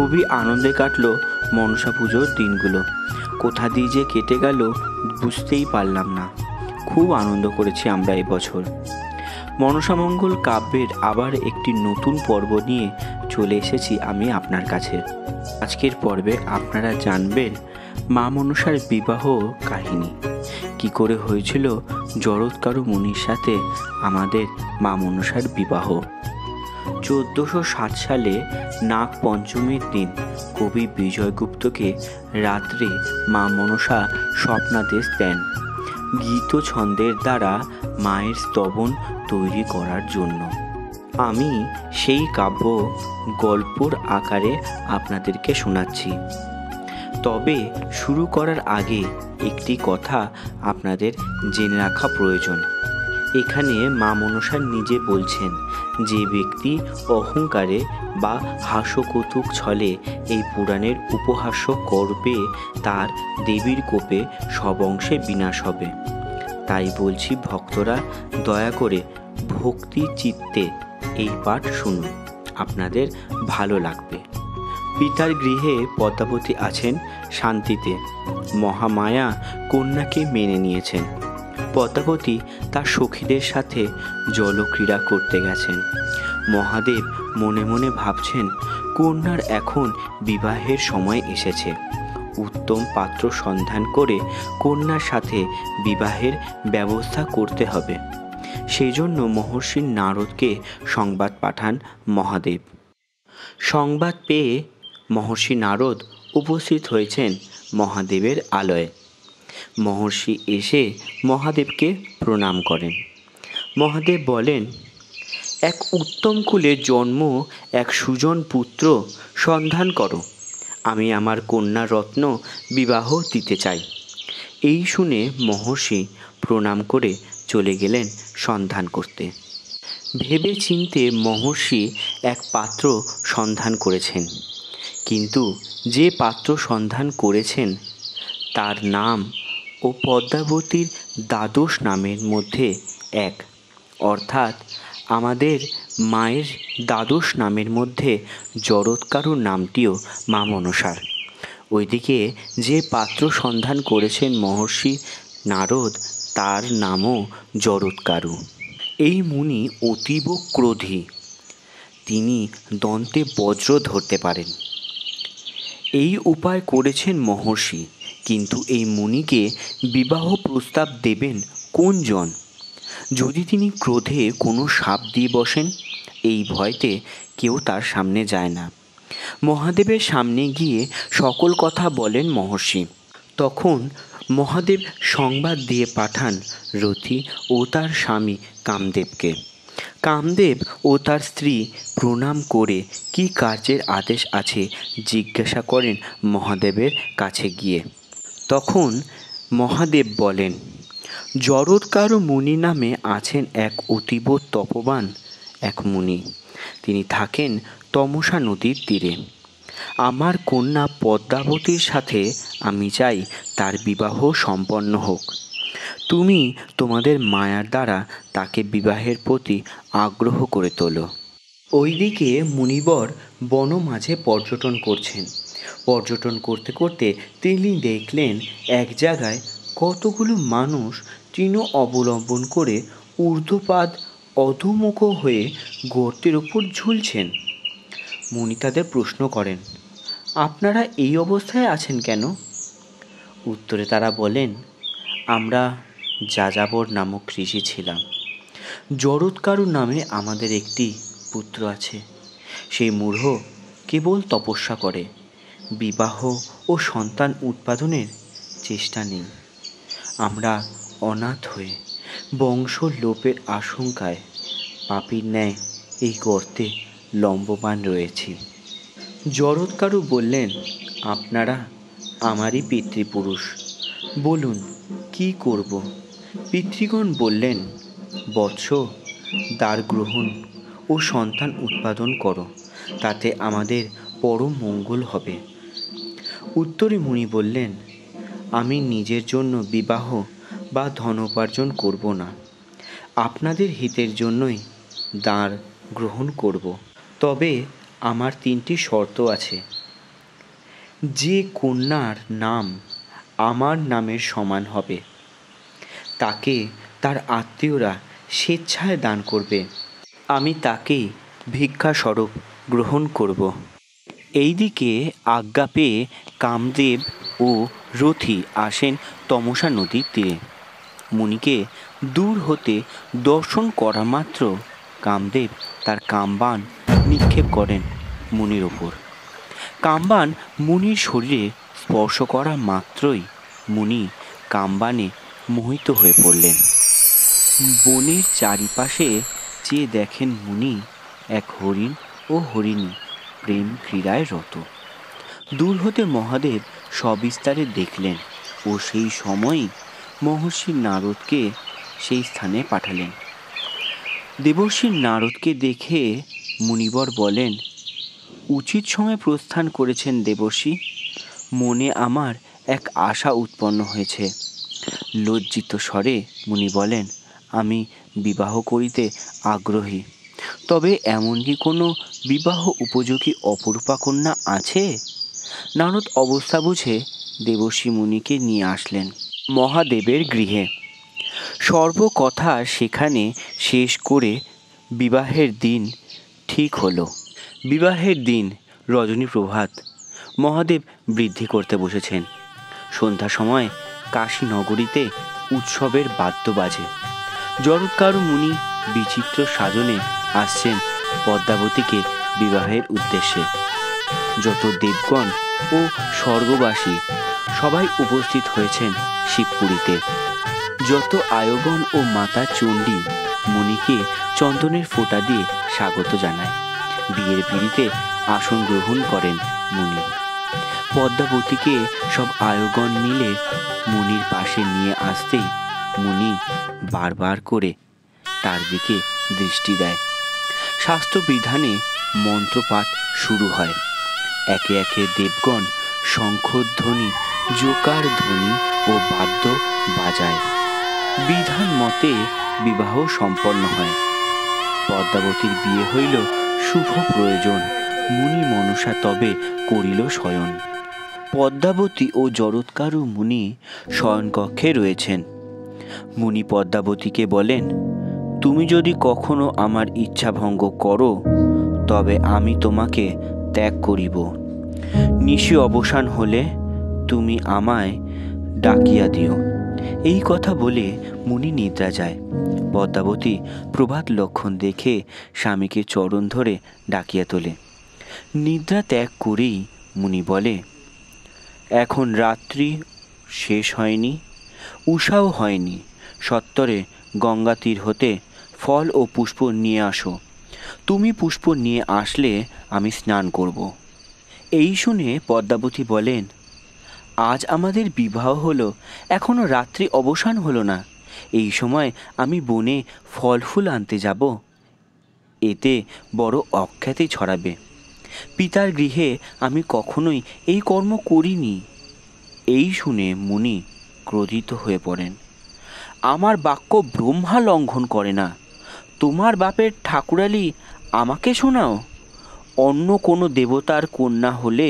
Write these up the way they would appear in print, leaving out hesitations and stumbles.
খুবই আনন্দে কাটলো মনসা পুজোর দিনগুলো। কোথা দিয়ে যে কেটে গেল বুঝতেই পারলাম না। খুব আনন্দ করেছি আমরা এবছর। মনসামঙ্গল কাব্যের আবার একটি নতুন পর্ব নিয়ে চলে এসেছি আমি আপনার কাছে। আজকের পর্বে আপনারা জানবেন মা মনসার বিবাহ কাহিনী, কি করে হয়েছিল জরৎকারু মুনির সাথে আমাদের মা মনসার বিবাহ। 1407 সালে নাগ পঞ্চমীর দিন কবি বিজয়গুপ্তকে রাত্রে মা মনসা স্বপ্নাদেশ দেন গীত ছন্দের দ্বারা মায়ের স্তবন তৈরি করার জন্য। আমি সেই কাব্য গল্পর আকারে আপনাদেরকে শোনাচ্ছি। তবে শুরু করার আগে একটি কথা আপনাদের জেনে রাখা প্রয়োজন। এখানে মা মনসা নিজে বলছেন, যে ব্যক্তি অহংকারে বা হাস্যকৌতুক ছলে এই পুরাণের উপহাস্য করবে তার দেবীর কোপে সব অংশে বিনাশ হবে। তাই বলছি, ভক্তরা দয়া করে ভক্তি চিত্তে এই পাঠ শুনুন, আপনাদের ভালো লাগবে। পিতার গৃহে পদ্মাবতী আছেন শান্তিতে। মহামায়া কন্যাকে মেনে নিয়েছেন। পদ্মাবতী তার সখীদের সাথে জলক্রীড়া করতে গেছেন। মহাদেব মনে মনে ভাবছেন, কন্যার এখন বিবাহের সময় এসেছে। উত্তম পাত্র সন্ধান করে কন্যার সাথে বিবাহের ব্যবস্থা করতে হবে। সেই জন্য মহর্ষি নারদকে সংবাদ পাঠান মহাদেব। সংবাদ পেয়ে মহর্ষি নারদ উপস্থিত হয়েছেন মহাদেবের আলয়ে। মহর্ষি এসে মহাদেবকে প্রণাম করেন। মহাদেব বলেন, এক উত্তম কুলে জন্ম এক সুজন পুত্র সন্ধান করো। আমি আমার কন্যা রত্ন বিবাহ দিতে চাই। এই শুনে মহর্ষি প্রণাম করে চলে গেলেন সন্ধান করতে। ভেবে চিন্তে মহর্ষি এক পাত্র সন্ধান করেছেন, কিন্তু যে পাত্র সন্ধান করেছেন তার নাম ও পদ্মাবতীর দ্বাদশ নামের মধ্যে এক, অর্থাৎ আমাদের মায়ের দ্বাদশ নামের মধ্যে জরৎকারুর নামটিও মা মনসার। ওইদিকে যে পাত্র সন্ধান করেছেন মহর্ষি নারদ তার নামও জরৎকারু। এই মুনি অতীব ক্রোধী, তিনি দন্তে বজ্র ধরতে পারেন। এই উপায় করেছেন মহর্ষি, কিন্তু এই মুনিকে বিবাহ প্রস্তাব দেবেন কোনজন? যদি তিনি ক্রোধে কোনো শাপ দিয়ে বসেন, এই ভয়তে কেউ তার সামনে যায় না। মহাদেবের সামনে গিয়ে সকল কথা বলেন মহর্ষি। তখন মহাদেব সংবাদ দিয়ে পাঠান রথী ও তার স্বামী কামদেবকে। কামদেব ও তার স্ত্রী প্রণাম করে কি কার্যের আদেশ আছে জিজ্ঞাসা করেন মহাদেবের কাছে গিয়ে। তখন মহাদেব বলেন, জরৎকারু মুনি নামে আছেন এক অতীব তপবান এক মুনি। তিনি থাকেন তমসা নদীর তীরে। আমার কন্যা পদ্মাবতীর সাথে আমি চাই তার বিবাহ সম্পন্ন হোক। তুমি তোমাদের মায়ার দ্বারা তাকে বিবাহের প্রতি আগ্রহ করে তোলো। ওইদিকে মুনিবর বন মাঝে পর্যটন করছেন। পর্যটন করতে করতে তিনি দেখলেন এক জায়গায় কতগুলো মানুষ তৃণ অবলম্বন করে ঊর্ধ্বপাদ অধোমুখ হয়ে গর্তের উপর ঝুলছেন। মুনি তাদের প্রশ্ন করেন, আপনারা এই অবস্থায় আছেন কেন? উত্তরে তারা বলেন, আমরা যাযাবর নামক ঋষি ছিলাম। জরৎকারু নামে আমাদের একটি পুত্র আছে। সেই মূঢ় কেবল তপস্যা করে, বিবাহ ও সন্তান উৎপাদনের চেষ্টা নেই। আমরা অনাথ হয়ে বংশ লোপের আশঙ্কায় পাপীর ন্যায় এই গর্তে লম্বমান রয়েছি। জরৎকারু বললেন, আপনারা আমারই পিতৃপুরুষ, বলুন কি করব? পিতৃগণ বললেন, বৎস, দ্বার গ্রহণ ও সন্তান উৎপাদন করো, তাতে আমাদের পরম মঙ্গল হবে। উত্তরে মুনি বললেন, আমি নিজের জন্য বিবাহ বা ধনোপার্জন করব না, আপনাদের হিতের জন্যই দ্বার গ্রহণ করব। তবে আমার 3টি শর্ত আছে। যে কন্যার নাম আমার নামের সমান হবে তাকে তার আত্মীয়রা স্বেচ্ছায় দান করবে, আমি তাকেই ভিক্ষাস্বরূপ গ্রহণ করব। এইদিকে আজ্ঞা পেয়ে কামদেব ও রথী আসেন তমসা নদীর তীরে। মুনিকে দূর হতে দর্শন করা মাত্র কামদেব তার কামবাণ নিক্ষেপ করেন মুনির ওপর। কামবাণ মুনির শরীরে স্পর্শ করা মাত্রই মুনি কামবাণে মোহিত হয়ে পড়লেন। বনের চারিপাশে চেয়ে দেখেন মুনি এক হরিণ ও হরিণী প্রেম ক্রীড়ায় রত। দূর হতে মহাদেব সবিস্তারে দেখলেন ও সেই সময়ই মহর্ষি নারদকে সেই স্থানে পাঠালেন। দেবর্ষি নারদকে দেখে মুনিবর বলেন, উচিত সময় প্রস্থান করেছেন দেবর্ষি। মনে আমার এক আশা উৎপন্ন হয়েছে। লজ্জিত স্বরে মুনি বলেন, আমি বিবাহ করিতে আগ্রহী, তবে এমন কি কোনো বিবাহ উপযোগী অপরূপা কন্যা আছে? নারদ অবস্থা বুঝে দেবর্ষি মুনিকে নিয়ে আসলেন মহাদেবের গৃহে। সর্বকথা সেখানে শেষ করে বিবাহের দিন ঠিক হলো। বিবাহের দিন রজনী প্রভাত, মহাদেব বৃদ্ধি করতে বসেছেন। সন্ধ্যা সময় কাশী নগরীতে উৎসবের বাদ্য বাজে। জরৎকারু মুনি বিচিত্র সাজনে আসছেন পদ্মাবতীকে বিবাহের উদ্দেশ্যে। যত দেবগণ ও স্বর্গবাসী সবাই উপস্থিত হয়েছেন শিবপুরীতে। যত আয়োগণ ও মাতা চণ্ডী মুনিকে চন্দনের ফোঁটা দিয়ে স্বাগত জানায়। বিয়ের পিঁড়িতে আসন গ্রহণ করেন মুনি। পদ্মাবতীকে সব আয়োগণ মিলে মুনির পাশে নিয়ে আসতেই মুনি বারবার করে তার দিকে দৃষ্টি দেয়। শাস্ত্রবিধানে মন্ত্রপাঠ শুরু হয়। একে একে দেবগণ শঙ্খধ্বনি, জোকার ধ্বনি ও বাদ্য বাজায়। বিধান মতে বিবাহ সম্পন্ন হয়। পদ্মাবতীর বিয়ে হইল শুভ প্রয়োজন। মুনি মনসা তবে করিল শয়ন। পদ্মাবতী ও জরৎকারু মুনি শয়নকক্ষে রয়েছেন। মুনি পদ্মাবতীকে বলেন, তুমি যদি কখনো আমার ইচ্ছা ভঙ্গ করো তবে আমি তোমাকে ত্যাগ করিব। নিশি অবসান হলে তুমি আমায় ডাকিয়া দিও। এই কথা বলে মুনি নিদ্রা যায়। পদ্মাবতী প্রভাত লক্ষণ দেখে স্বামীকে চরণ ধরে ডাকিয়া তোলে। নিদ্রা ত্যাগ করেই মুনি বলে, এখন রাত্রি শেষ হয়নি, উষাও হয়নি, সত্বরে গঙ্গা তীর হতে ফল ও পুষ্প নিয়ে আসো। তুমি পুষ্প নিয়ে আসলে আমি স্নান করব। এই শুনে পদ্মাবতী বলেন, আজ আমাদের বিবাহ হলো, এখনো রাত্রি অবসান হলো না। এই সময় আমি বনে ফল ফুল আনতে যাব, এতে বড় অখ্যাতি ছড়াবে। পিতার গৃহে আমি কখনোই এই কর্ম করিনি। এই শুনে মুনি ক্রোধিত হয়ে পড়েন। আমার বাক্য ব্রহ্মা লঙ্ঘন করে না, তোমার বাপের ঠাকুরালি আমাকে শোনাও। অন্য কোনো দেবতার কন্যা হলে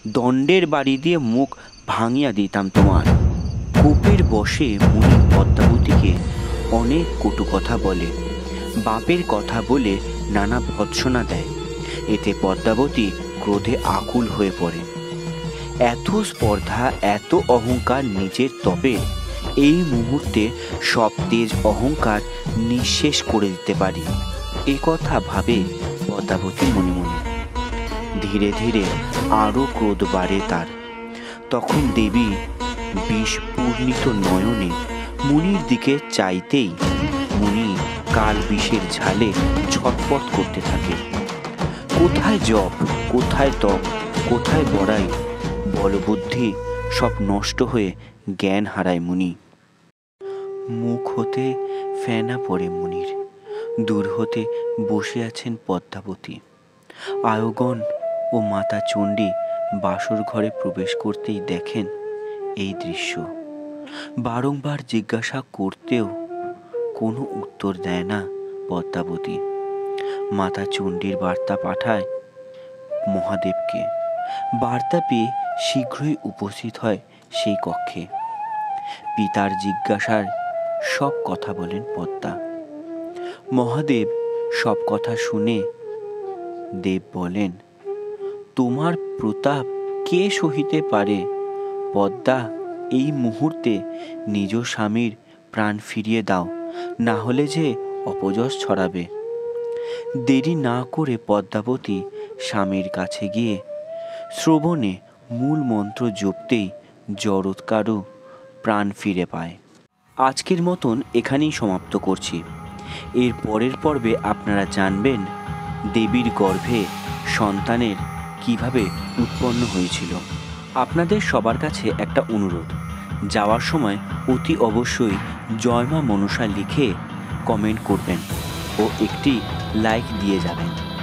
দণ্ডের বাড়ি দিয়ে মুখ ভাঙিয়া দিতাম তোমার। কোপের বশে মুনি পদ্মাবতীকে অনেক কটু কথা বলে, বাপের কথা বলে নানা ভৎসনা দেয়। এতে পদ্মাবতী ক্রোধে আকুল হয়ে পড়ে। এত স্পর্ধা, এত অহংকার নিজের, তবে এই মুহূর্তে সব তেজ অহংকার নিঃশেষ করে দিতে পারি, এ কথা ভাবে পদ্মাবতী মনে মনে। ধীরে ধীরে আরও ক্রোধ বাড়ে তার। তখন দেবী বিষ পূর্ণিত নয়নে মুনির দিকে চাইতেই মুনি কাল বিষের ঝালে ছটপট করতে থাকে। কোথায় জপ, কোথায় তপ, কোথায় বড়াই, বলবুদ্ধি সব নষ্ট হয়ে জ্ঞান হারায় মুনি। মুখ হতে ফেনা পড়ে মুনির। দূর হতে বসে আছেন পদ্মাবতী। আয়োগণ ও মাতা চণ্ডী বাসর ঘরে প্রবেশ করতেই দেখেন এই দৃশ্য। বারংবার জিজ্ঞাসা করতেও কোনো উত্তর দেয় না পদ্মাবতী। মাতা চণ্ডীর বার্তা পাঠায় মহাদেবকে। বার্তা পেয়ে শীঘ্রই উপস্থিত হয় সেই কক্ষে। পিতার জিজ্ঞাসার সব কথা বলেন পদ্মা। মহাদেব সব কথা শুনে দেব বলেন, তোমার প্রতাপ কে সহিতে পারে? পদ্মা, এই মুহূর্তে নিজ স্বামীর প্রাণ ফিরিয়ে দাও, না হলে যে অপযশ ছড়াবে। দেরি না করে পদ্মাবতী স্বামীর কাছে গিয়ে শ্রবণে মূল মন্ত্র জপতেই জরৎকারও প্রাণ ফিরে পায়। আজকের মতন এখানেই সমাপ্ত করছি। এর পরের পর্বে আপনারা জানবেন দেবীর গর্ভে সন্তানের কিভাবে উৎপন্ন হয়েছিল। আপনাদের সবার কাছে একটা অনুরোধ, যাওয়ার সময় অতি অবশ্যই জয় মা মনসা লিখে কমেন্ট করবেন ও একটি লাইক দিয়ে যাবেন।